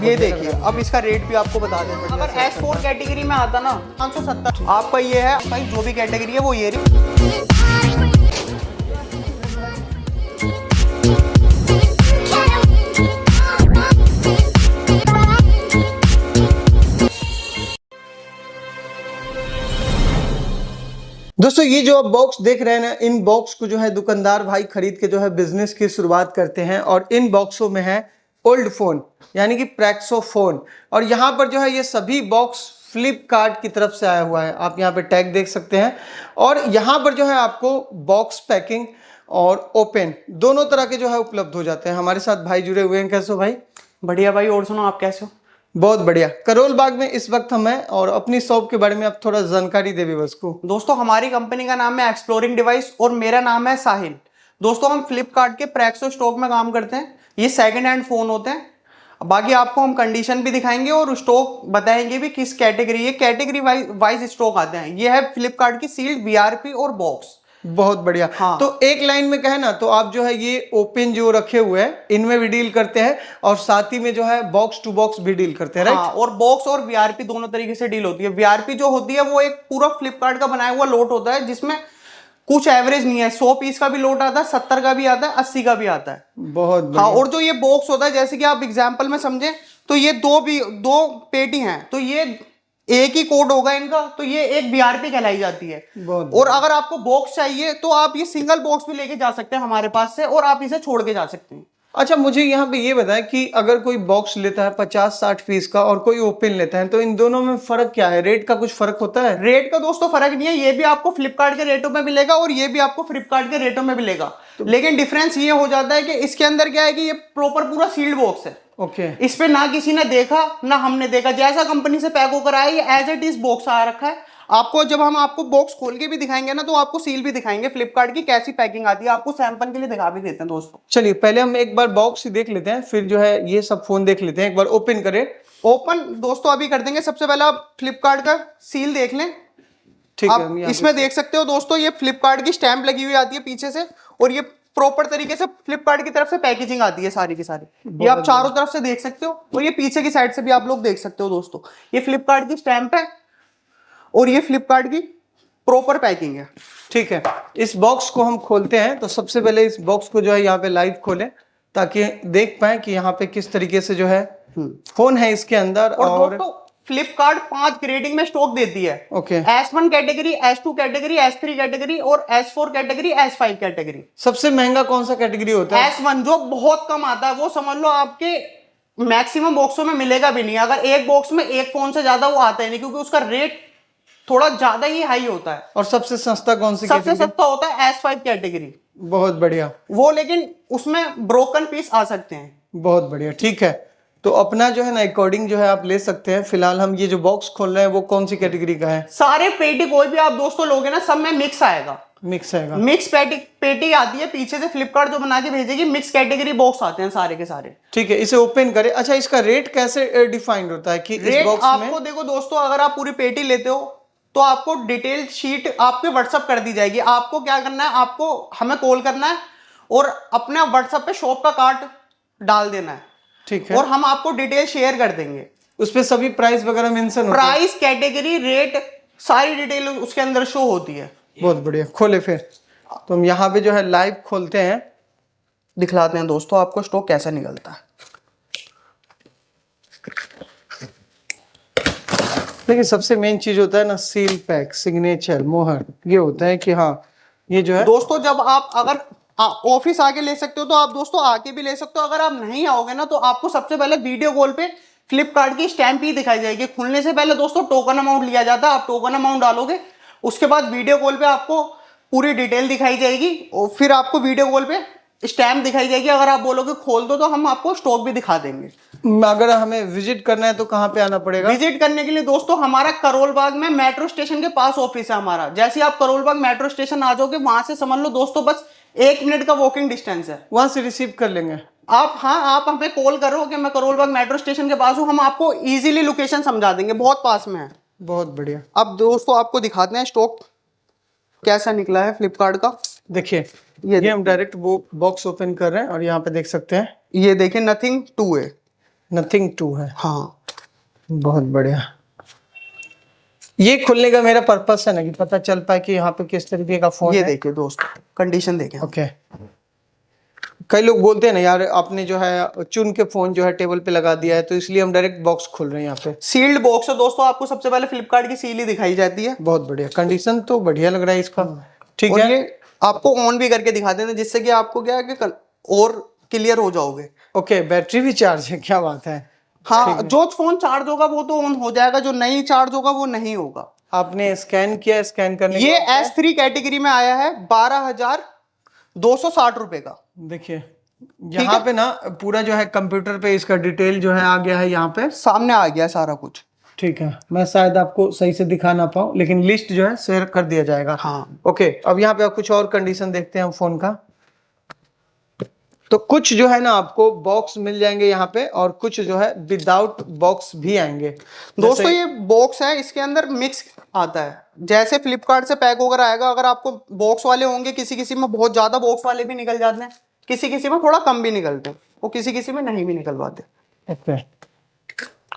ये देखिए, अब इसका रेट भी आपको बता दें। अगर S4 कैटेगरी में आता ना 570, आपका ये है भाई, जो भी कैटेगरी है वो ये रही। दोस्तों ये जो आप बॉक्स देख रहे हैं ना, इन बॉक्स को जो है दुकानदार भाई खरीद के जो है बिजनेस की शुरुआत करते हैं। और इन बॉक्सों में है ओल्ड फोन यानी कि प्रैक्सो फोन। और यहाँ पर जो है ये सभी बॉक्स फ्लिपकार्ट की तरफ से आया हुआ है। आप यहाँ पे टैग देख सकते हैं। और यहाँ पर जो है आपको बॉक्स पैकिंग और ओपन दोनों तरह के जो है उपलब्ध हो जाते हैं। हमारे साथ भाई जुड़े हुए हैं। कैसे हो भाई? बढ़िया भाई। और सुनो, आप कैसे हो? बहुत बढ़िया। करोल बाग में इस वक्त हम हैं और अपनी शॉप के बारे में आप थोड़ा जानकारी दे व्यूअर्स को। दोस्तों हमारी कंपनी का नाम है एक्सप्लोरिंग डिवाइस और मेरा नाम है साहिल। दोस्तों हम फ्लिपकार्ट के प्रैक्सो स्टॉक में काम करते हैं। ये सेकंड हैंड फोन होते हैं। बाकी आपको हम कंडीशन भी दिखाएंगे और स्टॉक बताएंगे भी किस कैटेगरी, ये कैटेगरी वाइज स्टॉक आते हैं। ये है फ्लिपकार्ट की सील्ड VRP और बॉक्स। बहुत बढ़िया। हाँ। तो एक लाइन में कहे ना तो आप जो है ये ओपन जो रखे हुए हैं इनमें भी डील करते हैं और साथ ही में जो है बॉक्स टू बॉक्स भी डील करते हैं, राइट? हाँ, और बॉक्स और VRP दोनों तरीके से डील होती है। VRP जो होती है वो एक पूरा फ्लिपकार्ट का बनाया हुआ लोट होता है, जिसमें कुछ एवरेज नहीं है। 100 पीस का भी लोट आता है, 70 का भी आता है, 80 का भी आता है। बहुत बढ़िया। हाँ, और जो ये बॉक्स होता है, जैसे कि आप एग्जांपल में समझे तो ये दो पेटी हैं, तो ये एक ही कोड होगा इनका, तो ये एक VRP कहलाई जाती है। और अगर आपको बॉक्स चाहिए तो आप ये सिंगल बॉक्स भी लेके जा सकते हैं हमारे पास से, और आप इसे छोड़ के जा सकते हैं। अच्छा, मुझे यहाँ पे ये बताएं कि अगर कोई बॉक्स लेता है 50-60 पीस का और कोई ओपन लेता है तो इन दोनों में फर्क क्या है? रेट का कुछ फर्क होता है? रेट का दोस्तों फर्क नहीं है। ये भी आपको फ्लिपकार्ट के रेटों में मिलेगा और ये भी आपको फ्लिपकार्ट के रेटों में मिलेगा। लेकिन डिफरेंस ये हो जाता है कि इसके अंदर क्या है कि ये प्रॉपर पूरा सील्ड बॉक्स है। ओके। इस पे ना किसी ने देखा ना हमने देखा, जैसा कंपनी से पैक होकर आया ये एज इट इज बॉक्स आ रखा है। आपको जब हम आपको बॉक्स खोल के भी दिखाएंगे ना तो आपको सील भी दिखाएंगे फ्लिपकार्ट की कैसी पैकिंग आती है। आपको सैंपल के लिए दिखा भी देते हैं दोस्तों। चलिए पहले हम एक बार बॉक्स ही देख लेते हैं, फिर जो है ये सब फोन देख लेते हैं। एक बार ओपन करें। ओपन दोस्तों अभी कर देंगे। सबसे पहले आप फ्लिपकार्ट का सील देख लें। ठीक है। आप इसमें देख सकते हो दोस्तों, ये फ्लिपकार्ट की स्टैंप लगी हुई आती है पीछे से, और ये प्रॉपर तरीके से फ्लिपकार्ट की तरफ से पैकेजिंग आती है सारी की सारी। ये आप चारों तरफ से देख सकते हो और ये पीछे की साइड से भी आप लोग देख सकते हो दोस्तों। ये फ्लिपकार्ट की स्टैंप है और ये फ्लिपकार्ट की प्रॉपर पैकिंग है। ठीक है, इस बॉक्स को हम खोलते हैं। तो सबसे पहले इस बॉक्स को जो है यहाँ पे लाइव खोलें ताकि देख पाए कि यहाँ पे किस तरीके से जो है फोन है इसके अंदर। और फ्लिपकार्ट 5 ग्रेडिंग में स्टॉक देती है। Okay. S1 category, S2 category, S3 category और S4 कैटेगरी, S5 कैटेगरी। सबसे महंगा कौन सा कैटेगरी होता है? S1 जो बहुत कम आता है, वो समझ लो आपके मैक्सिमम बॉक्सों में मिलेगा भी नहीं। अगर एक बॉक्स में एक फोन से ज्यादा वो आता ही नहीं, क्योंकि उसका रेट थोड़ा ज्यादा ही हाई होता है। और सबसे सस्ता कौन सी? सबसे सस्ता होता है S5 कैटेगरी। बहुत बढ़िया। वो लेकिन उसमें ब्रोकन पीस आ सकते हैं। बहुत बढ़िया। ठीक है, तो अपना जो है ना अकॉर्डिंग जो है आप ले सकते हैं। फिलहाल हम ये जो बॉक्स खोल रहे हैं वो कौन सी कैटेगरी का है? सारे पेटी कोई भी आप दोस्तों लोगे ना, सब में मिक्स आएगा। मिक्स आएगा। मिक्स पेटी आती है पीछे से, फ्लिपकार्ट जो बना के भेजेगी। मिक्स कैटेगरी बॉक्स आते हैं सारे के सारे। ठीक है, इसे ओपन करें। अच्छा, इसका रेट कैसे डिफाइंड होता है कि रेट इस बॉक्स आपको में? देखो दोस्तों, अगर आप पूरी पेटी लेते हो तो आपको डिटेल शीट आपके व्हाट्सएप कर दी जाएगी। आपको क्या करना है, आपको हमें कॉल करना है और अपने व्हाट्सएप पे शॉप का कार्ड डाल देना है। ठीक है। और हम आपको डिटेल शेयर कर देंगे। उस पे सभी प्राइस वगैरह मेंशन होता है? प्राइस, कैटेगरी, रेट, सारी डिटेल उसके अंदर शो होती है। बहुत बढ़िया। खोले फिर। तो हम यहाँ पे जो है लाइव खोलते हैं, दिखलाते हैं दोस्तों आपको स्टॉक कैसा निकलता है। देखिए सबसे मेन चीज होता है ना सील पैक, सिग्नेचर, मोहर। ये होता है कि हाँ ये जो है दोस्तों, जब आप अगर ऑफिस आके ले सकते हो तो आप दोस्तों आके भी ले सकते हो। अगर आप नहीं आओगे ना तो आपको सबसे पहले वीडियो कॉल पे फ्लिपकार्ट की स्टैंप ही दिखाई जाएगी। खुलने से पहले दोस्तों टोकन अमाउंट लिया जाता है। आप टोकन अमाउंट डालोगे, उसके बाद वीडियो कॉल पे आपको पूरी डिटेल दिखाई जाएगी और फिर आपको वीडियो कॉल पे स्टैम्प दिखाई जाएगी। अगर आप बोलोगे खोल दो तो हम आपको स्टॉक भी दिखा देंगे। अगर हमें विजिट करना है तो कहाँ पे आना पड़ेगा? विजिट करने के लिए दोस्तों हमारा करोल बाग में मेट्रो स्टेशन के पास ऑफिस है हमारा। जैसे आप करोल बाग मेट्रो स्टेशन आ जाओगे, वहां से समझ लो दोस्तों बस 1 मिनट का वॉकिंग डिस्टेंस है। वहां से रिसीव कर लेंगे आप। हाँ, आप हमें कॉल करो कि मैं करोल बाग मेट्रो स्टेशन के पास हूँ, हम आपको इजीली लोकेशन समझा देंगे, बहुत पास में है। बहुत बढ़िया। अब दोस्तों आपको दिखाते हैं स्टॉक। कैसा निकला है फ्लिपकार्ट का। देखिए ये ये हम डायरेक्ट वो बॉक्स ओपन कर रहे हैं और यहाँ पे देख सकते हैं ये देखिए नथिंग 2 है। नथिंग 2 है। हाँ बहुत बढ़िया। ये खुलने का मेरा पर्पस है ना कि पता चल पाए कि यहाँ पे किस तरीके का फोन ये है। देखिए दोस्तों कंडीशन देखें। ओके। कई लोग बोलते हैं ना यार आपने जो है चुन के फोन जो है टेबल पे लगा दिया है, तो इसलिए हम डायरेक्ट बॉक्स खोल रहे हैं यहाँ पे। सील्ड बॉक्स है दोस्तों, आपको सबसे पहले फ्लिपकार्ट की सील ही दिखाई जाती है। बहुत बढ़िया, कंडीशन तो बढ़िया लग रहा है इसका। ठीक और है, ये आपको ऑन भी करके दिखा देते हैं जिससे कि आपको क्या है कि और क्लियर हो जाओगे। ओके। बैटरी भी चार्ज है, क्या बात है। हाँ जो फोन चार्ज होगा वो तो ऑन हो जाएगा, जो नहीं चार्ज होगा वो नहीं होगा। आपने स्कैन किया, स्कैन करने ये के बाद S3 कैटेगरी में आया है 12,260 रुपए का। देखिए यहाँ पे ना पूरा जो है कंप्यूटर पे इसका डिटेल जो है आ गया है यहाँ पे सामने आ गया सारा कुछ। ठीक है, मैं शायद आपको सही से दिखा ना पाऊँ लेकिन लिस्ट जो है शेयर कर दिया जाएगा। हाँ ओके। अब यहाँ पे कुछ और कंडीशन देखते हैं हम फोन का। तो कुछ जो है ना आपको बॉक्स मिल जाएंगे यहाँ पे और कुछ जो है विदाउट बॉक्स भी आएंगे। दोस्तों ये बॉक्स है, इसके अंदर मिक्स आता है, जैसे फ्लिपकार्ट से पैक होकर आएगा। अगर आपको बॉक्स वाले होंगे, किसी किसी में बहुत ज्यादा बॉक्स वाले भी निकल जाते हैं, किसी किसी में थोड़ा कम भी निकलते हैं, वो किसी किसी में नहीं भी निकल पाते। ओके।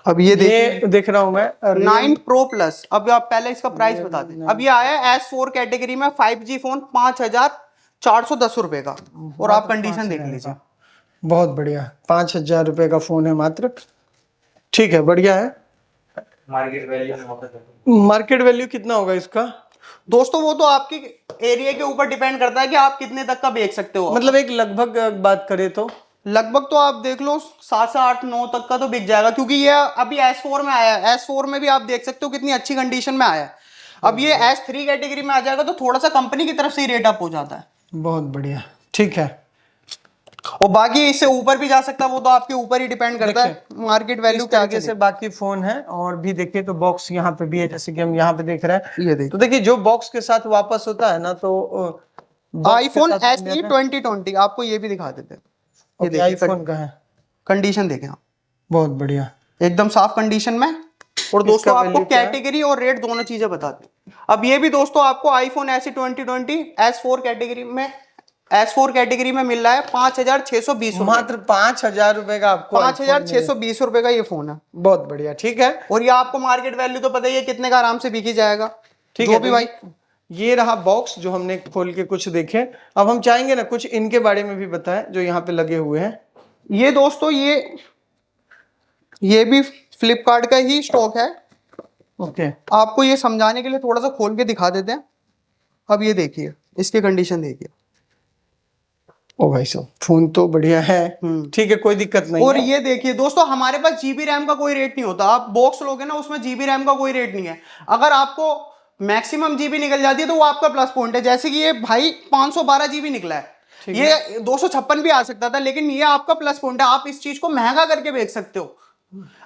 अब ये देखिए देख रहा हूँ मैं 9 Pro Plus। अब आप पहले इसका प्राइस बता दें। अब ये आया है S4 कैटेगरी में 5G फोन 5,410 रुपए का। और आप कंडीशन देख लीजिए। बहुत बढ़िया, 5,000 रुपए का फोन है मात्र। ठीक है, बढ़िया है। मार्केट वैल्यू कितना होगा इसका? दोस्तों वो तो आपकी एरिया के ऊपर डिपेंड करता है कि आप कितने तक का बेच सकते हो। मतलब एक लगभग बात करें तो लगभग तो आप देख लो 7 से 8 9 तक का तो बिक जाएगा, क्योंकि ये अभी S4 में आया है। S4 में भी आप देख सकते हो कितनी अच्छी कंडीशन में आया है। अब ये S3 कैटेगरी में आ जाएगा तो थोड़ा सा कंपनी की तरफ से ही रेट अप हो जाता है। बहुत बढ़िया, ठीक है। और बाकी इससे ऊपर भी जा सकता है, वो तो आपके ऊपर ही डिपेंड करता है मार्केट वैल्यू क्या आगे से बाकी फोन है। और भी देखिए तो बॉक्स यहाँ पे भी है, जैसे कि हम यहाँ पे देख रहे हैं। ये देखिए तो देखिए जो बॉक्स के साथ वापस होता है ना तो आईफोन SE 2020 आपको ये भी दिखा देते हैं। ये देखिए आईफोन का है, कंडीशन देखें आप, बहुत बढ़िया, एकदम साफ कंडीशन में। और दोस्तों आपको कैटेगरी और रेट दोनों चीजें बताते हैं। अब ये भी दोस्तों आपको आईफोन SE 2020 S4 कैटेगरी में मिल रहा है 5,620 मात्र 5,000 रुपए का आपको 5,620 रुपए का ये फोन है। बहुत बढ़िया, ठीक है। और ये आपको मार्केट वैल्यू तो पता ही है कितने का आराम से बिकी जाएगा। ठीक है भी भाई, ये रहा बॉक्स जो हमने खोल के कुछ देखे। अब हम चाहेंगे ना कुछ इनके बारे में भी बताएं जो यहाँ पे लगे हुए हैं। ये दोस्तों ये भी फ्लिपकार्ट का ही स्टॉक है। ओके। आपको ये समझाने के लिए थोड़ा सा खोल के दिखा देते हैं। अब ये देखिए इसकी कंडीशन देखिए। ओ भाई साहब फोन तो बढ़िया है, ठीक है, कोई दिक्कत नहीं और है। ये देखिए दोस्तों हमारे पास जीबी रैम का कोई रेट नहीं होता। आप बॉक्स लोगे ना उसमें जीबी रैम का कोई रेट नहीं है। अगर आपको मैक्सिमम जीबी निकल जाती है तो वो आपका प्लस पॉइंट है। जैसे कि ये भाई 512 जीबी निकला है, ये 256 भी आ सकता था, लेकिन ये आपका प्लस पॉइंट है। आप इस चीज को महंगा करके बेच सकते हो।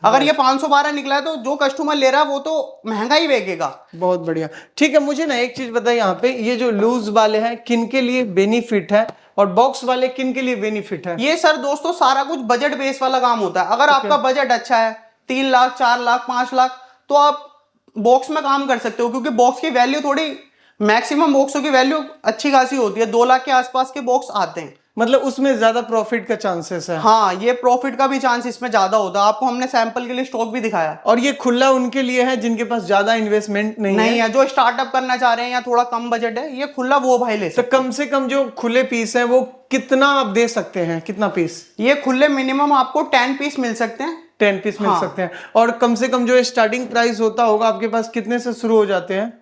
अगर ये 512 निकला है तो जो कस्टमर ले रहा है वो तो महंगा ही बेचेगा। बहुत बढ़िया, ठीक है। मुझे ना एक चीज बताइए, यहाँ पे ये जो लूज वाले हैं किन के लिए बेनिफिट है और बॉक्स वाले किन के लिए बेनिफिट है? ये सर दोस्तों सारा कुछ बजट बेस वाला काम होता है। अगर आपका बजट अच्छा है 3 लाख 4 लाख 5 लाख तो आप बॉक्स में काम कर सकते हो, क्योंकि बॉक्स की वैल्यू थोड़ी मैक्सिमम बॉक्सों की वैल्यू अच्छी खासी होती है। 2 लाख के आसपास के बॉक्स आते हैं, मतलब उसमें ज्यादा प्रॉफिट का चांसेस है। हाँ ये प्रॉफिट का भी चांस इसमें ज्यादा होता है। आपको हमने सैंपल के लिए स्टॉक भी दिखाया। और ये खुला उनके लिए है जिनके पास ज्यादा इन्वेस्टमेंट नहीं है, जो स्टार्टअप करना चाह रहे हैं या थोड़ा कम बजट है, ये खुला वो भाई ले सकते। तो कम से कम जो खुले पीस है वो कितना आप दे सकते हैं, कितना पीस? ये खुले मिनिमम आपको 10 पीस मिल सकते हैं। 10 पीस मिल सकते हैं। और कम से कम जो स्टार्टिंग प्राइस होता होगा आपके पास कितने से शुरू हो जाते हैं?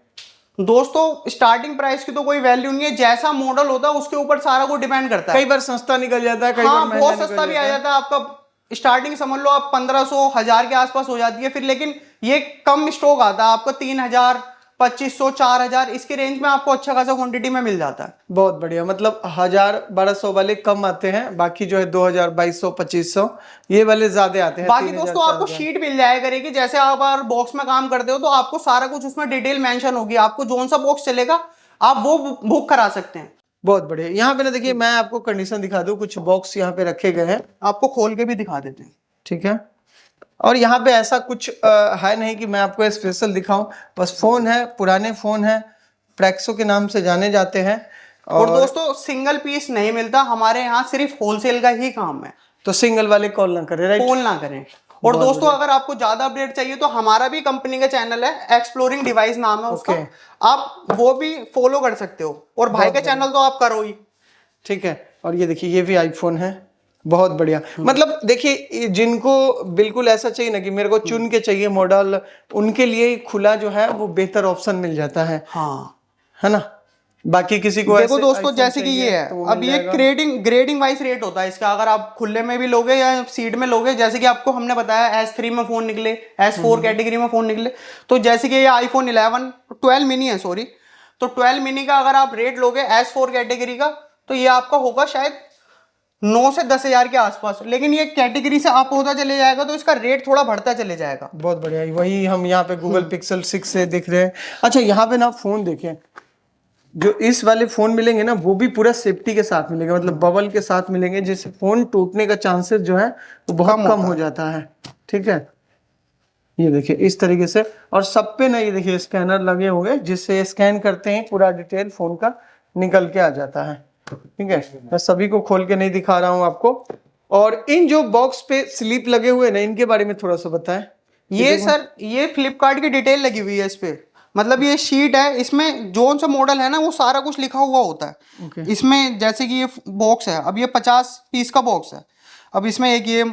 दोस्तों स्टार्टिंग प्राइस की तो कोई वैल्यू नहीं है, जैसा मॉडल होता है उसके ऊपर सारा कुछ डिपेंड करता है। कई बार सस्ता निकल जाता है, कई बार महंगा बहुत सस्ता भी आ जाता है। आपका स्टार्टिंग समझ लो आप 1500 1000 के आसपास हो जाती है फिर, लेकिन ये कम स्टॉक आता है आपको 3000 2500 4000 इसके रेंज में आपको अच्छा खासा क्वांटिटी में मिल जाता है। बहुत बढ़िया, मतलब 1000-1200 वाले कम आते हैं, बाकी जो है 2000 2200 2500 ये वाले ज्यादा आते हैं। बाकी दोस्तों आपको शीट मिल जाया करेगी, जैसे आप अगर बॉक्स में काम करते हो तो आपको सारा कुछ उसमें डिटेल मेंशन होगी। आपको जोन सा बॉक्स चलेगा आप वो बुक करा सकते हैं। बहुत बढ़िया। यहाँ पे ना देखिए मैं आपको कंडीशन दिखा दूं, कुछ बॉक्स यहाँ पे रखे गए हैं, आपको खोल के भी दिखा देते हैं। ठीक है। और यहाँ पे ऐसा कुछ है नहीं कि मैं आपको स्पेशल दिखाऊं, बस फोन है, पुराने फोन है प्रैक्सो के नाम से जाने जाते हैं। और दोस्तों सिंगल पीस नहीं मिलता हमारे यहाँ, सिर्फ होलसेल का ही काम है, तो सिंगल वाले कॉल ना करें, राइट? कॉल ना करें। और दोस्तों अगर आपको ज्यादा अपडेट चाहिए तो हमारा भी कंपनी का चैनल है, एक्सप्लोरिंग डिवाइस नाम है उसका, आप वो भी फॉलो कर सकते हो। और भाई का चैनल तो आप करो ही। ठीक है। और ये देखिए ये भी आईफोन है, बहुत बढ़िया। मतलब देखिए जिनको बिल्कुल ऐसा चाहिए ना कि मेरे को चुन के चाहिए मॉडल, उनके लिए खुला जो है वो बेहतर ऑप्शन मिल जाता है। हाँ, है ना? बाकी किसी को देखो ऐसे दोस्तों जैसे कि ये है, तो अब ये ग्रेडिंग वाइज रेट होता है इसका। अगर आप खुले में भी लोगे या सीड में लोगे, जैसे कि आपको हमने बताया S3 में फोन निकले, S4 कैटेगरी में फोन निकले, तो जैसे कि ये आईफोन 12 मिनी है, सॉरी, तो 12 मिनी का अगर आप रेट लोगे S4 कैटेगरी का, तो ये आपका होगा शायद 9 से 10 हजार के आसपास। लेकिन ये कैटेगरी से आप होता चले जाएगा तो इसका रेट थोड़ा बढ़ता चले जाएगा। बहुत बढ़िया। वही हम यहाँ पे गूगल पिक्सल 6 से दिख रहे हैं। अच्छा यहाँ पे ना फोन देखें, जो इस वाले फोन मिलेंगे ना वो भी पूरा सेफ्टी के साथ मिलेंगे, मतलब बबल के साथ मिलेंगे, जिससे फोन टूटने का चांसेस जो है वो बहुत कम हो जाता है। ठीक है, ये देखिए इस तरीके से। और सब पे ना ये देखिए स्कैनर लगे होंगे, जिससे स्कैन करते हैं पूरा डिटेल फोन का निकल के आ जाता है। ठीक है, मैं सभी को खोल के नहीं दिखा रहा हूँ आपको। और इन जो बॉक्स पे स्लिप लगे हुए ना, इनके बारे में थोड़ा सा बताएं। ये सर ये फ्लिपकार्ट की डिटेल लगी हुई है इस पे, मतलब ये शीट है, इसमें जो सा मॉडल है ना वो सारा कुछ लिखा हुआ होता है। इसमें जैसे कि ये बॉक्स है, अब ये 50 पीस का बॉक्स है। अब इसमें एक ये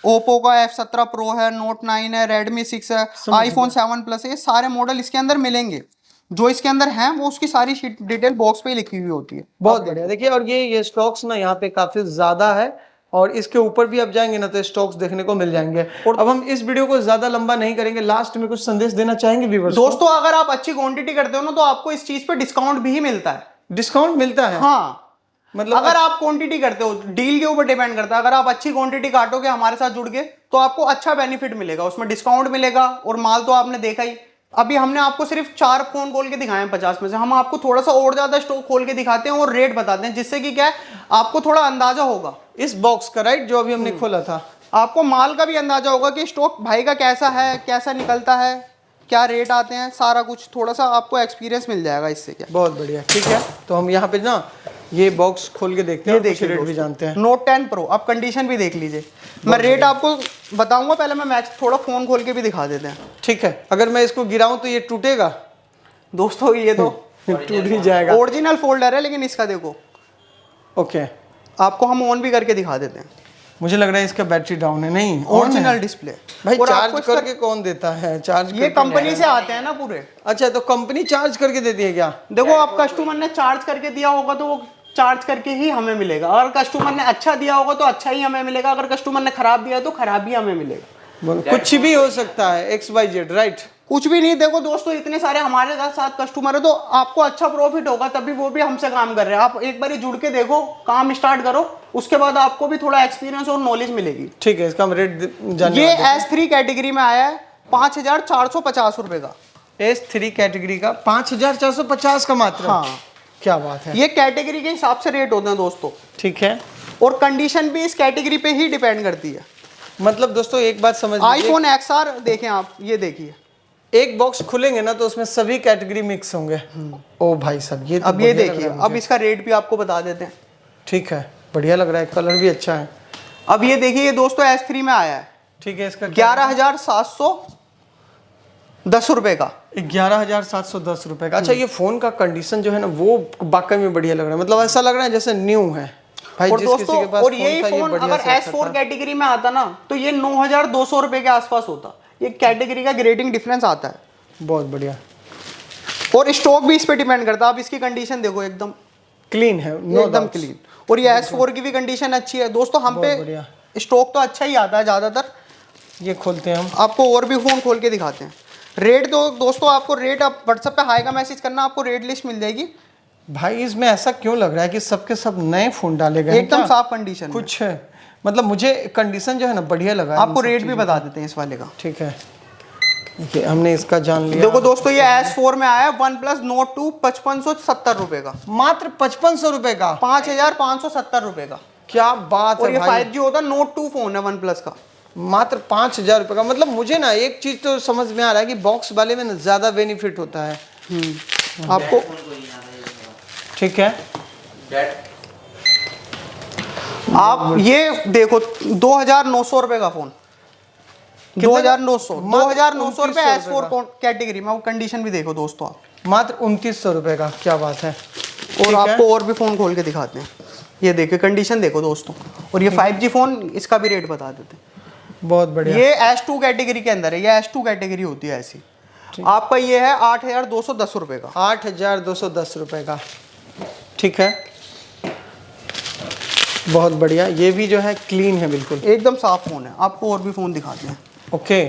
ओप्पो का F17 प्रो है, नोट 9 है, रेडमी 6 है, आईफोन 7 प्लस है, ये सारे मॉडल इसके अंदर मिलेंगे। जो इसके अंदर है वो उसकी सारी शीट डिटेल बॉक्स पे ही लिखी हुई होती है। बहुत बढ़िया। देखिए और ये स्टॉक्स ना यहाँ पे काफी ज्यादा है, और इसके ऊपर भी आप जाएंगे ना तो स्टॉक्स देखने को मिल जाएंगे। और अब हम इस वीडियो को ज्यादा लंबा नहीं करेंगे, लास्ट में कुछ संदेश देना चाहेंगे व्यूअर्स दोस्तों? अगर आप अच्छी क्वांटिटी करते हो ना तो आपको इस चीज पे डिस्काउंट भी मिलता है। डिस्काउंट मिलता है? हाँ, मतलब अगर आप क्वांटिटी करते हो, डील के ऊपर डिपेंड करता है। अगर आप अच्छी क्वांटिटी काटोगे हमारे साथ जुड़ के तो आपको अच्छा बेनिफिट मिलेगा, उसमें डिस्काउंट मिलेगा। और माल तो आपने देखा ही, अभी हमने आपको सिर्फ 4 फोन खोल के दिखाए हैं 50 में से, हम आपको थोड़ा सा और ज्यादा स्टॉक खोल के दिखाते हैं और रेट बताते हैं, जिससे कि क्या है आपको थोड़ा अंदाजा होगा इस बॉक्स का, राइट, जो अभी हमने खोला था। आपको माल का भी अंदाजा होगा कि स्टॉक भाई का कैसा है, कैसा निकलता है, क्या रेट आते हैं, सारा कुछ थोड़ा सा आपको एक्सपीरियंस मिल जाएगा इससे। क्या बहुत बढ़िया। ठीक है, तो हम यहाँ पे ना ये बॉक्स खोल के देखते हैं, देखिए रेट भी जानते हैं। नोट 10 प्रो, अब कंडीशन भी देख लीजिए। मैं रेट आपको बताऊंगा, पहले मैं मैक्स थोड़ा फोन खोल के भी दिखा देते हैं। ठीक है, अगर मैं इसको गिराऊं तो ये टूटेगा? दोस्तों ये तो टूट ही जाएगा। ओरिजिनल फोल्डर है, लेकिन इसका देखो, ओके, आपको हम ऑन भी करके दिखा देते हैं। मुझे लग रहा है इसका बैटरी डाउन है। नहीं, ओरिजिनल डिस्प्ले भाई। चार्ज करके कौन देता है? चार्ज ये कंपनी से आते हैं ना पूरे। अच्छा, तो कंपनी चार्ज करके देती है क्या? देखो, आप कस्टमर ने चार्ज करके दिया होगा तो वो चार्ज करके ही हमें मिलेगा। अगर कस्टमर ने अच्छा दिया होगा तो अच्छा ही हमें मिलेगा, अगर कस्टमर ने खराब दिया तो खराब भी हमें मिलेगा। कुछ भी हो सकता है, XYZ, राइट? कुछ भी नहीं। देखो दोस्तों, इतने सारे हमारे साथ कस्टमर है तो आपको अच्छा प्रॉफिट होगा, तभी वो भी हमसे काम कर रहे हैं। आप एक बार जुड़ के देखो, काम स्टार्ट करो, उसके बाद आपको भी थोड़ा एक्सपीरियंस और नॉलेज मिलेगी। ठीक है, इसका हम रेट जानने ये S3 कैटेगरी में आया है 5450 रुपए का। S3 कैटेगरी का 5450 का मात्र? हाँ, क्या बात है। ये कैटेगरी के हिसाब से रेट होते हैं दोस्तों। ठीक है, और कंडीशन भी इस कैटेगरी पे ही डिपेंड करती है। मतलब दोस्तों एक बात समझ लीजिए, आईफोन XR देखें आप, ये देखिए, एक बॉक्स खुलेंगे ना तो उसमें सभी कैटेगरी मिक्स होंगे। ओ भाई साहब, ये तो अब ये देखिए, अब इसका रेट भी आपको बता देते हैं। ठीक है, बढ़िया लग रहा है, कलर भी अच्छा है। अब ये देखिए, ये दोस्तों S3 में आया है। ठीक है, इसका 11,710 रुपए का। 11,710 रुपए का। अच्छा, ये फोन का कंडीशन जो है ना वो वाकई में बढ़िया लग रहा है, मतलब ऐसा लग रहा है जैसे न्यू है भाई। और जिस दोस्तों, किसी के पास और यही फोन अगर S4 कैटेगरी में आता ना तो ये 9,200 रुपए के आसपास होता। ये कैटेगरी का ग्रेडिंग डिफरेंस आता है। बहुत बढ़िया। और स्टॉक भी इस पे डिपेंड करता है। आप इसकी कंडीशन देखो, एकदम क्लीन है, एकदम क्लीन। और ये S4 की भी कंडीशन अच्छी है। दोस्तों हम पे स्टॉक तो अच्छा ही आता है ज्यादातर। ये खोलते हैं हम, आपको और भी फोन खोल के दिखाते हैं। रेट तो दोस्तों आपको रेट, आप व्हाट्सएप पे हाई का मैसेज करना, आपको रेट लिस्ट मिल जाएगी। भाई इसमें ऐसा क्यों लग रहा है कि सबके सब नए फोन डाले गए? एकदम साफ कंडीशन कुछ है, मतलब मुझे कंडीशन जो है ना बढ़िया लगा। आपको रेट भी बता देते हैं इस वाले का। ठीक है, देखिए हमने इसका जान लिया। देखो दोस्तों, ये S4 में आया है OnePlus Nord 2 5570 रुपए का। मात्र 5500 रुपए का? 5570 रुपए का। क्या बात और है ये भाई। 5G होता है, Nord 2 फोन है OnePlus का। मात्र 5000 रुपए का। मतलब मुझे ना एक चीज तो समझ में आ रहा है कि बॉक्स वाले में ना ज्यादा बेनिफिट होता है। आपको ठीक है। आप ये देखो 2,900 रुपए का फोन, 2,900 रुपए S4 कैटेगरी में। कंडीशन भी देखो दोस्तों आप, मात्र 2900 रुपए का, क्या बात है। और आपको और भी फोन खोल के दिखाते हैं। ये देखिए कंडीशन देखो दोस्तों। और ये 5G फोन, इसका भी रेट बता देते हैं। बहुत बढ़िया। ये S2 कैटेगरी के अंदर है, ये S2 कैटेगरी होती है ऐसी। आपका ये है 8,210 रुपए का, 8,210 रुपए का, ठीक है। बहुत बढ़िया, ये भी जो है क्लीन है, बिल्कुल एकदम साफ फोन है। आपको और भी फोन दिखाते हैं। ओके।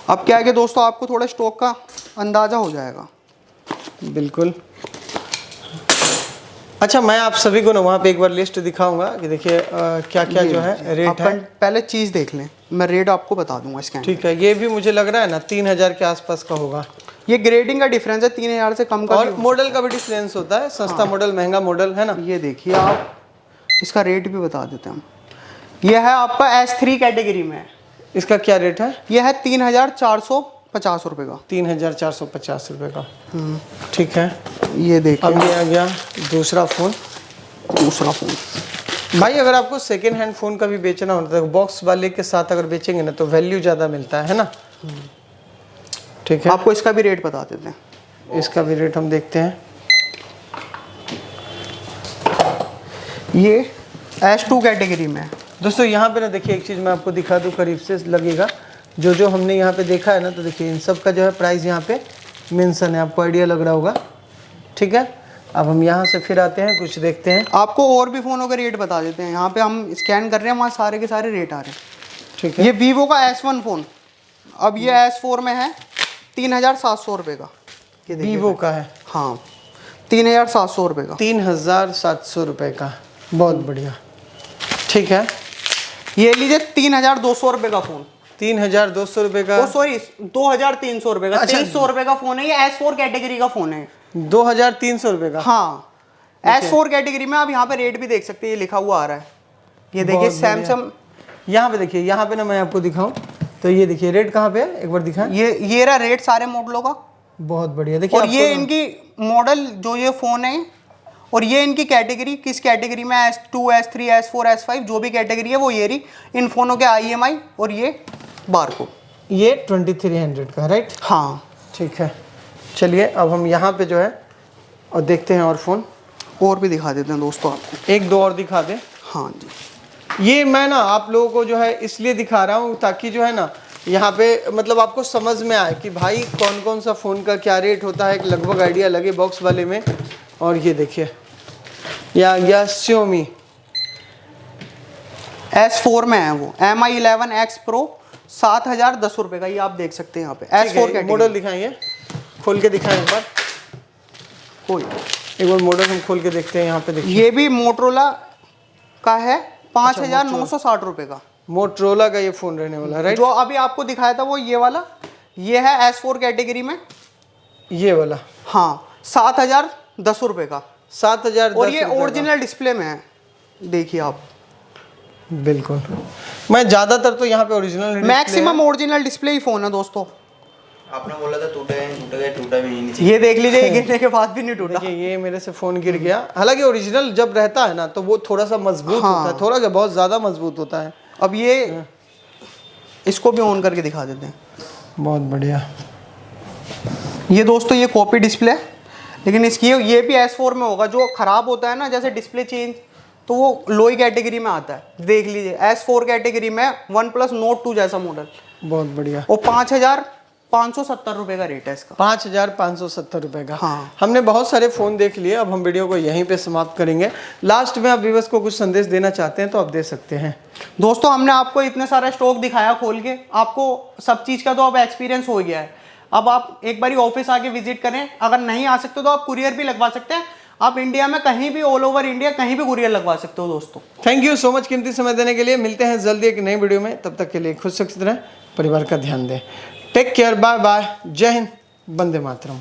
अब क्या है कि दोस्तों आपको थोड़ा स्टॉक का अंदाजा हो जाएगा। बिल्कुल। अच्छा, मैं आप सभी को ना वहाँ पे एक बार लिस्ट दिखाऊंगा कि देखिए क्या क्या जो है रेट है। पहले चीज़ देख लें, मैं रेट आपको बता दूंगा स्कैन। ठीक है। ये भी मुझे लग रहा है ना 3,000 के आसपास का होगा। ये ग्रेडिंग का डिफरेंस है, 3,000 से कम का। और मॉडल का भी डिफरेंस होता है, सस्ता मॉडल महंगा मॉडल, है ना। ये देखिए आप, इसका रेट भी बता देते हैं हम। ये है आपका S3 कैटेगरी में। इसका क्या रेट है? ये है 3,450 रुपए का। 3,450 रुपए का, ठीक है। ये देखिए, अब ये आ गया दूसरा फ़ोन। दूसरा फ़ोन भाई, अगर आपको सेकेंड हैंड फ़ोन का भी बेचना होता है तो बॉक्स वाले के साथ अगर बेचेंगे ना तो वैल्यू ज़्यादा मिलता है ना। ठीक है। आपको इसका भी रेट बता देते हैं। इसका भी रेट हम देखते हैं। ये S2 कैटेगरी में। दोस्तों यहाँ पे ना देखिए, एक चीज़ मैं आपको दिखा दूँ, करीब से लगेगा। जो हमने यहाँ पे देखा है ना, तो देखिए इन सब का जो है प्राइस यहाँ पे मेंशन है, आपको आइडिया लग रहा होगा। ठीक है। अब हम यहाँ से फिर आते हैं, कुछ देखते हैं। आपको और भी फ़ोनों के रेट बता देते हैं। यहाँ पे हम स्कैन कर रहे हैं, वहाँ सारे के सारे रेट आ रहे हैं। ठीक है। ये Vivo का S1 फ़ोन, अब ये S4 में है 3,700 रुपये का। ये Vivo का है, हाँ, 3,700 रुपये का। 3,700 रुपये का, बहुत बढ़िया। ठीक है। ये लीजिए 3,200 रुपये का फ़ोन। 3,200 रुपये का, सॉरी 2,300 रुपये का। अच्छा, 300 रुपये का फ़ोन है। ये S4 कैटेगरी का फ़ोन है। 2,300 रुपये का। हाँ, S4 कैटेगरी में। आप यहाँ पे रेट भी देख सकते हैं, ये लिखा हुआ आ रहा है। ये देखिए सैमसंग, यहाँ पे देखिए, यहाँ पे ना मैं आपको दिखाऊं तो ये देखिए रेट कहाँ पे है, एक बार दिखाएं। ये रहा रेट सारे मॉडलों का। बहुत बढ़िया। देखिए, और ये इनकी मॉडल जो ये फ़ोन है, और ये इनकी कैटेगरी, किस कैटेगरी में, S2, S3, S4, S5 जो भी कैटेगरी है वो ये रही। इन फ़ोनों के IMI और ये बारकोड। ये 2300 का, राइट। हाँ, ठीक है। चलिए अब हम यहाँ पे जो है और देखते हैं और फ़ोन। और भी दिखा देते हैं दोस्तों आपको, एक दो और दिखा दें। हाँ जी। ये मैं ना आप लोगों को जो है इसलिए दिखा रहा हूँ ताकि जो है ना यहाँ पे मतलब आपको समझ में आए कि भाई कौन कौन सा फ़ोन का क्या रेट होता है, एक लगभग आइडिया लगे बॉक्स वाले में। और ये देखिए, ये आ गया Xiaomi S4 में है वो, MI 11X Pro, 7,010 रुपये का। ये आप देख सकते हैं यहाँ पे S4 कैटेगरी। मॉडल दिखाएंगे, खोल के दिखाएं एक बार। कोई एक बार मॉडल हम खोल के देखते हैं। यहाँ पे देखिए, ये भी मोटरोला का है, 5,960 रुपये का। मोटरोला का ये फ़ोन रहने वाला है, राइट। जो अभी आपको दिखाया था वो ये वाला, ये है S4 कैटेगरी में, ये वाला, हाँ, 7,010 रुपये का। 7,010 और ये रुपये का। ओरिजिनल डिस्प्ले में है, देखिए आप। बिल्कुल, मैं ज़्यादातर तो यहाँ पे ओरिजिनल, मैक्सिमम ओरिजिनल डिस्प्ले ही फ़ोन है दोस्तों। आपने बोला था टूटा भी नहीं। ये देख लीजिए, गिरने के बाद भी नहीं टूटा। देखिए ये मेरे से फ़ोन गिर गया। हालांकि ओरिजिनल जब रहता है ना तो वो थोड़ा सा मजबूत होता है, थोड़ा क्या बहुत ज़्यादा मजबूत होता है। अब ये इसको भी ऑन करके दिखा देते हैं। बहुत बढ़िया। ये दोस्तों ये कॉपी डिस्प्ले, लेकिन इसकी ये भी S4 में होगा। जो ख़राब होता है ना, जैसे डिस्प्ले चेंज, तो वो लोई कैटेगरी में आता है। देख लीजिए S4 कैटेगरी में OnePlus Nord 2 जैसा मॉडल, बहुत बढ़िया। और 5,570 रुपये का रेट है इसका। 5,570 रुपये का। हाँ। हमने बहुत सारे फ़ोन देख लिए, अब हम वीडियो को यहीं पे समाप्त करेंगे। लास्ट में आप व्यूअर्स को कुछ संदेश देना चाहते हैं तो आप दे सकते हैं। दोस्तों हमने आपको इतने सारा स्टॉक दिखाया खोल के, आपको सब चीज़ का तो अब एक्सपीरियंस हो गया है। अब आप एक बारी ऑफिस आके विजिट करें। अगर नहीं आ सकते तो आप कुरियर भी लगवा सकते हैं। आप इंडिया में कहीं भी, ऑल ओवर इंडिया कहीं भी कुरियर लगवा सकते हो दोस्तों। थैंक यू सो मच कीमती समय देने के लिए। मिलते हैं जल्दी एक नई वीडियो में, तब तक के लिए खुद सुरक्षित रहें, परिवार का ध्यान दें। टेक केयर, बाय बाय, जय हिंद, वंदे मातरम।